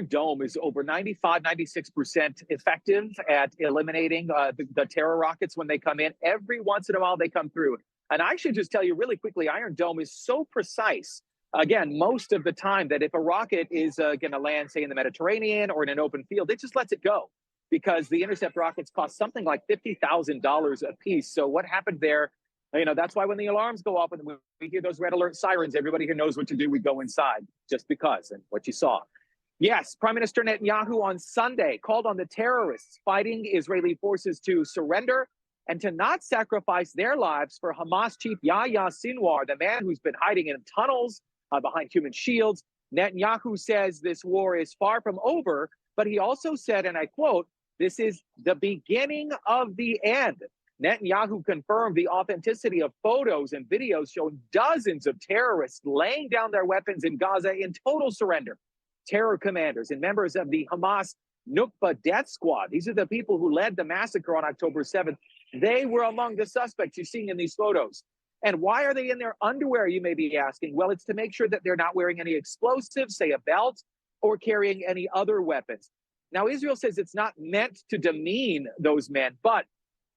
Iron Dome is over 95, 96% effective at eliminating the terror rockets when they come in. Every once in a while, they come through. And I should just tell you really quickly, Iron Dome is so precise, again, most of the time, that if a rocket is going to land, say, in the Mediterranean or in an open field, it just lets it go because the intercept rockets cost something like $50,000 a piece. So what happened there, that's why when the alarms go off and we hear those red alert sirens, everybody here knows what to do. We go inside just because, and what you saw. Yes, Prime Minister Netanyahu on Sunday called on the terrorists fighting Israeli forces to surrender and to not sacrifice their lives for Hamas chief Yahya Sinwar, the man who's been hiding in tunnels behind human shields. Netanyahu says this war is far from over, but he also said, and I quote, "This is the beginning of the end." Netanyahu confirmed the authenticity of photos and videos showing dozens of terrorists laying down their weapons in Gaza in total surrender. Terror commanders and members of the Hamas Nukba death squad, these are the people who led the massacre on October 7th, they were among the suspects you're seeing in these photos. And why are they in their underwear, you may be asking? Well, it's to make sure that they're not wearing any explosives, say a belt, or carrying any other weapons. Now, Israel says it's not meant to demean those men, but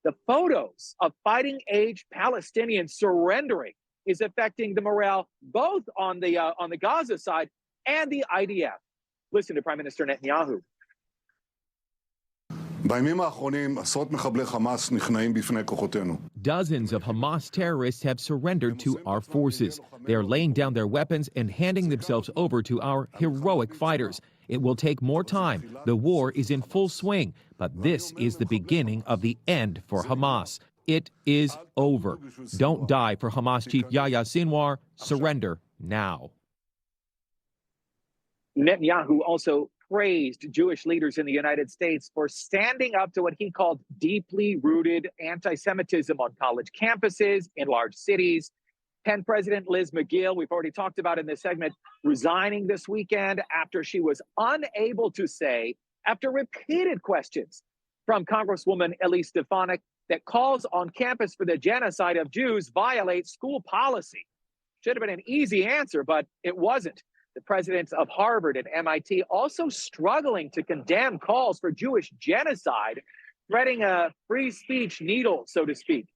the photos of fighting-age Palestinians surrendering is affecting the morale both on the Gaza side and the IDF. Listen to Prime Minister Netanyahu. Dozens of Hamas terrorists have surrendered to our forces. They are laying down their weapons and handing themselves over to our heroic fighters. It will take more time. The war is in full swing, but this is the beginning of the end for Hamas. It is over. Don't die for Hamas chief Yahya Sinwar. Surrender now. Netanyahu also praised Jewish leaders in the United States for standing up to what he called deeply rooted anti-Semitism on college campuses in large cities. Penn President Liz McGill, we've already talked about in this segment, resigning this weekend after she was unable to say, after repeated questions from Congresswoman Elise Stefanik, that calls on campus for the genocide of Jews violate school policy. Should have been an easy answer, but it wasn't. The presidents of Harvard and MIT also struggling to condemn calls for Jewish genocide, threading a free speech needle, so to speak.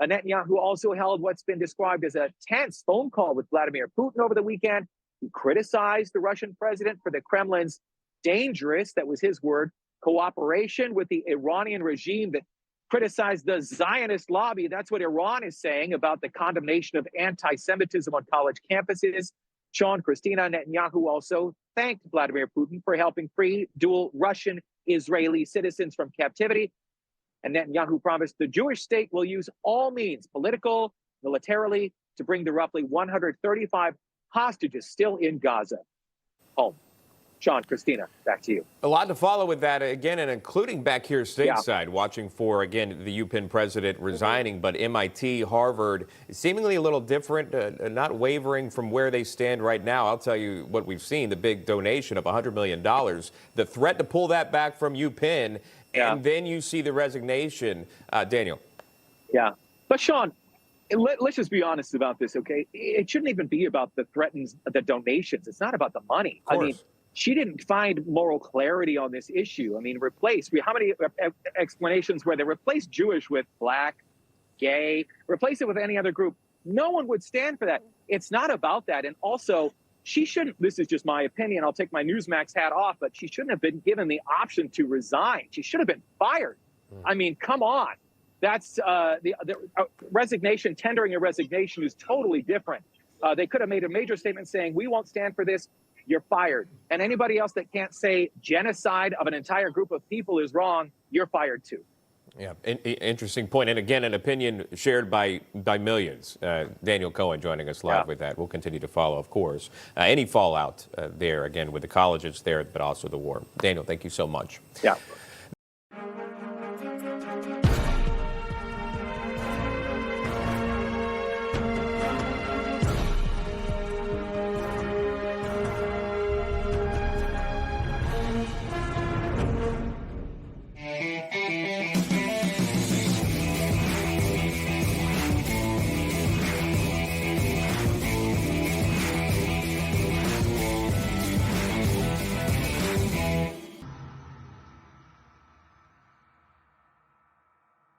Netanyahu also held what's been described as a tense phone call with Vladimir Putin over the weekend. He criticized the Russian president for the Kremlin's dangerous, that was his word, cooperation with the Iranian regime that criticized the Zionist lobby. That's what Iran is saying about the condemnation of anti-Semitism on college campuses. Sean, Christina, Netanyahu also thanked Vladimir Putin for helping free dual Russian-Israeli citizens from captivity. And Netanyahu promised the Jewish state will use all means, political, militarily, to bring the roughly 135 hostages still in Gaza home. Sean, Christina, back to you. A lot to follow with that, again, and including back here stateside, watching for, again, the UPenn president resigning, but MIT, Harvard, seemingly a little different, not wavering from where they stand right now. I'll tell you what we've seen, the big donation of $100 million, the threat to pull that back from UPenn, and then you see the resignation. Daniel. Yeah. But, Sean, let's just be honest about this, okay? It shouldn't even be about the donations. It's not about the money. I mean, she didn't find moral clarity on this issue. I mean, how many explanations where they replace Jewish with black, gay, replace it with any other group? No one would stand for that. It's not about that. And also, she shouldn't, this is just my opinion, I'll take my Newsmax hat off, but she shouldn't have been given the option to resign. She should have been fired. I mean, come on. That's the resignation, tendering a resignation is totally different. They could have made a major statement saying, we won't stand for this. You're fired. And anybody else that can't say genocide of an entire group of people is wrong, you're fired too. Yeah, interesting point. And again, an opinion shared by millions. Daniel Cohen joining us live with that. We'll continue to follow, of course. Any fallout there, again, with the colleges there, but also the war. Daniel, thank you so much. Yeah.